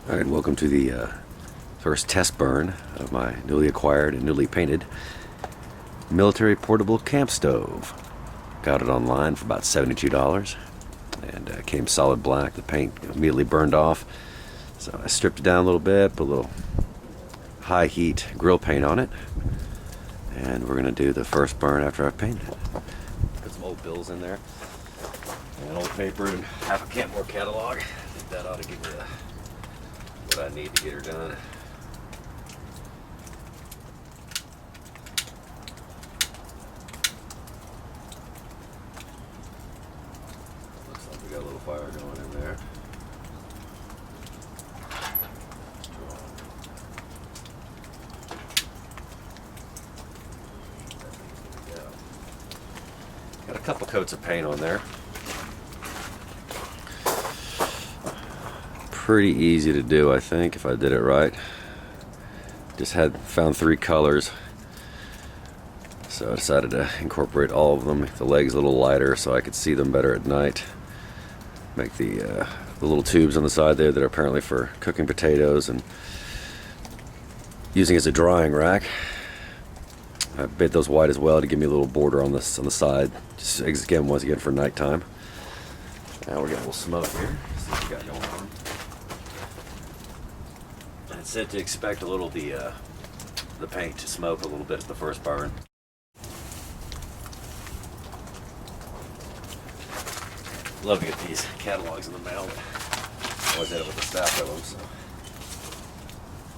Alright, welcome to the first test burn of my newly acquired and newly painted military portable camp stove. Got it online for about $72 and came solid black. The paint immediately burned off, so I stripped it down a little bit, put a little high heat grill paint on it, and we're going to do the first burn after I've painted it. Put some old bills in there and old paper and half a Campmore catalog. I think that ought to give me what I need to get her done. Looks like we got a little fire going in there. Got a couple coats of paint on there. Pretty easy to do, I think, if I did it right. Just found 3 colors, so I decided to incorporate all of them. Make the legs a little lighter so I could see them better at night. Make the little tubes on the side there that are apparently for cooking potatoes and using as a drying rack. I made those white as well to give me a little border on the side, just once again for nighttime. Now we're getting a little smoke here. See what we got going on. It's said to expect a little the paint to smoke a little bit at the first burn. Love to get these catalogs in the mail. Always end up with a stack of them, so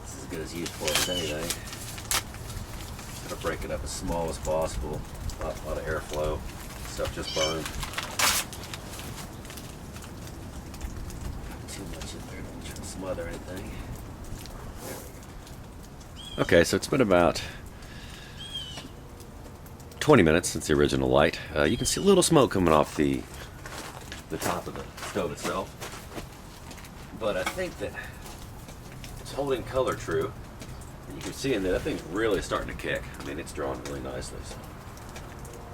this is as good as used for as anything. Try to break it up as small as possible. A lot of airflow. Stuff just burned. Not too much in there. Don't try to smother anything. Okay, so it's been about 20 minutes since the original light. You can see a little smoke coming off the top of the stove itself, but I think that it's holding color true. And you can see in there that thing's really starting to kick. I mean, it's drawing really nicely. So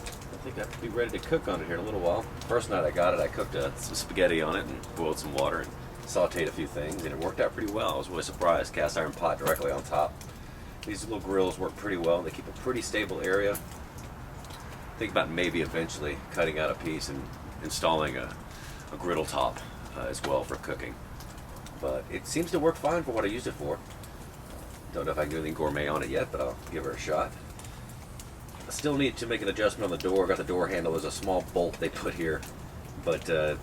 I think I have to be ready to cook on it here in a little while. First night I got it, I cooked some spaghetti on it and boiled some water and sauteed a few things, and it worked out pretty well. I was really surprised. Cast iron pot directly on top. These little grills work pretty well. They keep a pretty stable area. Think about maybe eventually cutting out a piece and installing a griddle top as well for cooking. But it seems to work fine for what I used it for. Don't know if I can do anything gourmet on it yet, but I'll give her a shot. I still need to make an adjustment on the door. Got the door handle. There's a small bolt they put here, but the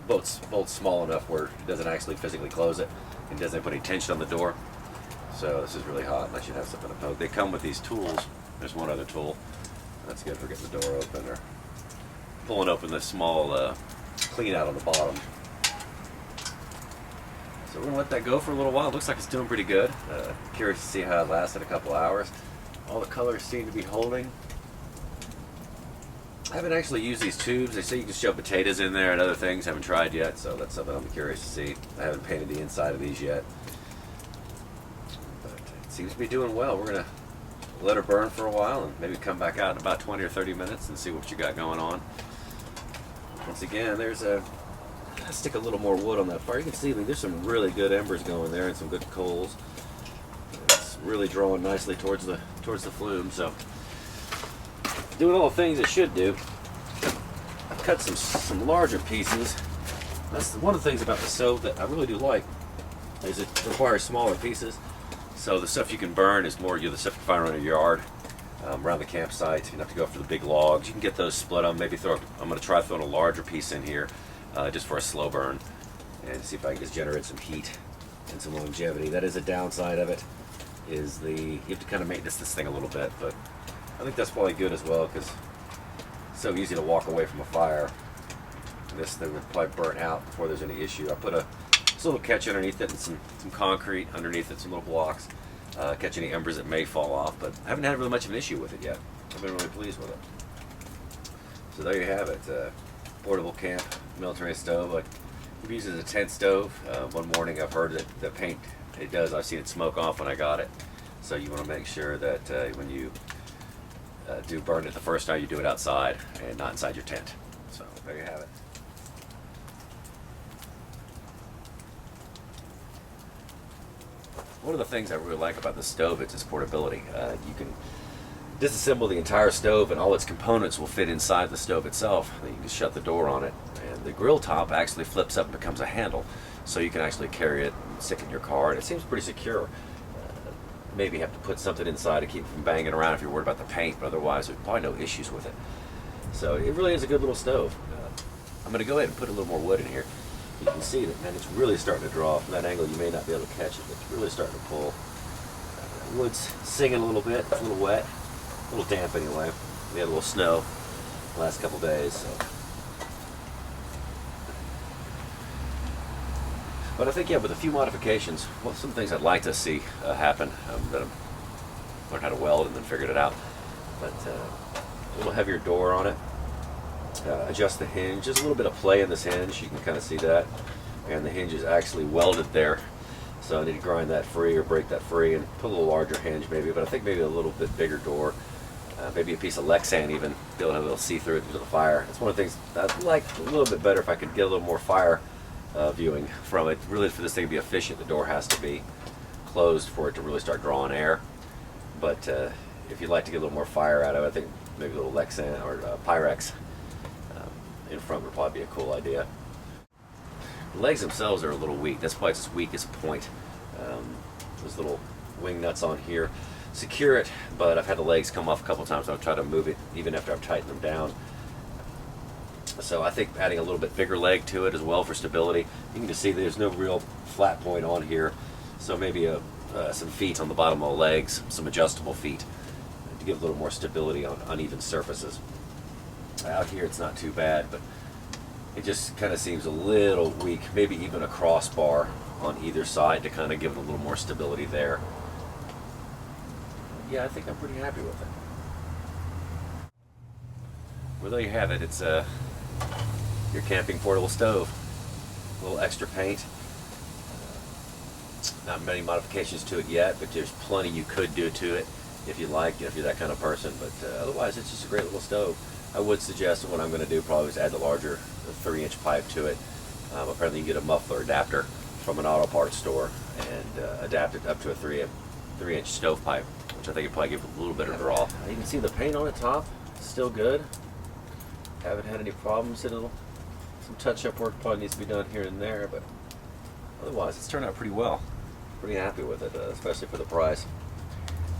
bolt's small enough where it doesn't actually physically close it and doesn't put any tension on the door. So this is really hot. I should have something to poke. They come with these tools. There's one other tool. That's good for getting the door open or pulling open this small clean out on the bottom. So we're gonna let that go for a little while. It looks like it's doing pretty good. Curious to see how it lasted a couple hours. All the colors seem to be holding. I haven't actually used these tubes. They say you can shove potatoes in there and other things. Haven't tried yet, so that's something I'm curious to see. I haven't painted the inside of these yet. Seems to be doing well. We're gonna let her burn for a while and maybe come back out in about 20 or 30 minutes and see what you got going on. Once again, stick a little more wood on that fire. You can see there's some really good embers going there and some good coals. It's really drawing nicely towards the flume. So doing all the things it should do. I've cut some larger pieces. That's one of the things about the stove that I really do like, is it requires smaller pieces. So the stuff you can burn is more the stuff you find around your yard, around the campsite. You don't have to go for the big logs. You can get those split up. Maybe I'm going to try throwing a larger piece in here just for a slow burn and see if I can just generate some heat and some longevity. That is a downside of it, is you have to kind of maintenance this thing a little bit, but I think that's probably good as well because it's so easy to walk away from a fire. This thing would probably burn out before there's any issue. I put this little catch underneath it and some concrete underneath it, some little blocks. Catch any embers that may fall off, but I haven't had really much of an issue with it yet. I've been really pleased with it. So there you have it, portable camp military stove. I use it as a tent stove. One morning I've heard that the paint, I've seen it smoke off when I got it. So you want to make sure that when you do burn it the first time, you do it outside and not inside your tent. So there you have it. one of the things I really like about the stove is its portability. You can disassemble the entire stove and all its components will fit inside the stove itself. Then you can just shut the door on it. And the grill top actually flips up and becomes a handle. So you can actually carry it and stick it in your car, and it seems pretty secure. Maybe you have to put something inside to keep it from banging around if you're worried about the paint, but otherwise there's probably no issues with it. So it really is a good little stove. I'm going to go ahead and put a little more wood in here. You can see that, man, it's really starting to draw. From that angle you may not be able to catch it, but it's really starting to pull. Wood's singing a little bit. It's a little wet, a little damp anyway. We had a little snow the last couple days. So. But I think, yeah, with a few modifications, well, some things I'd like to see happen, that I've learned how to weld and then figured it out. But a little heavier door on it. Adjust the hinge. There's a little bit of play in this hinge. You can kind of see that. And the hinge is actually welded there. So I need to grind that free or break that free and put a little larger hinge maybe. But I think maybe a little bit bigger door. Maybe a piece of Lexan even. Be able to have a little see-through into the fire. It's one of the things I'd like a little bit better if I could get a little more fire viewing from it. Really, for this thing to be efficient, the door has to be closed for it to really start drawing air. But if you'd like to get a little more fire out of it, I think maybe a little Lexan or Pyrex in front would probably be a cool idea. The legs themselves are a little weak. That's probably its weakest point. Those little wing nuts on here secure it, but I've had the legs come off a couple times. I've tried to move it even after I've tightened them down. So I think adding a little bit bigger leg to it as well for stability. You can just see there's no real flat point on here. So maybe some feet on the bottom of the legs, some adjustable feet to give a little more stability on uneven surfaces. Out here it's not too bad, but it just kind of seems a little weak. Maybe even a crossbar on either side to kind of give it a little more stability there. Yeah, I think I'm pretty happy with it. Well, there you have it. It's your camping portable stove. A little extra paint. Not many modifications to it yet, but there's plenty you could do to it if you like, if you're that kind of person. But otherwise, it's just a great little stove. I would suggest that what I'm going to do probably is add the larger 3-inch pipe to it. Apparently you can get a muffler adapter from an auto parts store and adapt it up to a 3-inch stove pipe, which I think would probably give it a little bit of draw. You can see the paint on the top, still good. Haven't had any problems. Some touch-up work probably needs to be done here and there, but otherwise it's turned out pretty well. Pretty happy with it, especially for the price.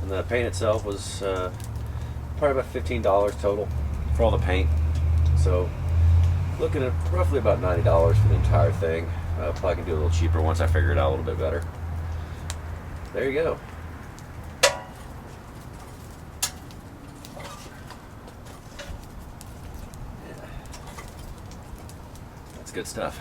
And the paint itself was probably about $15 total for all the paint. So looking at roughly about $90 for the entire thing. Probably can do a little cheaper once I figure it out a little bit better. There you go. Yeah. That's good stuff.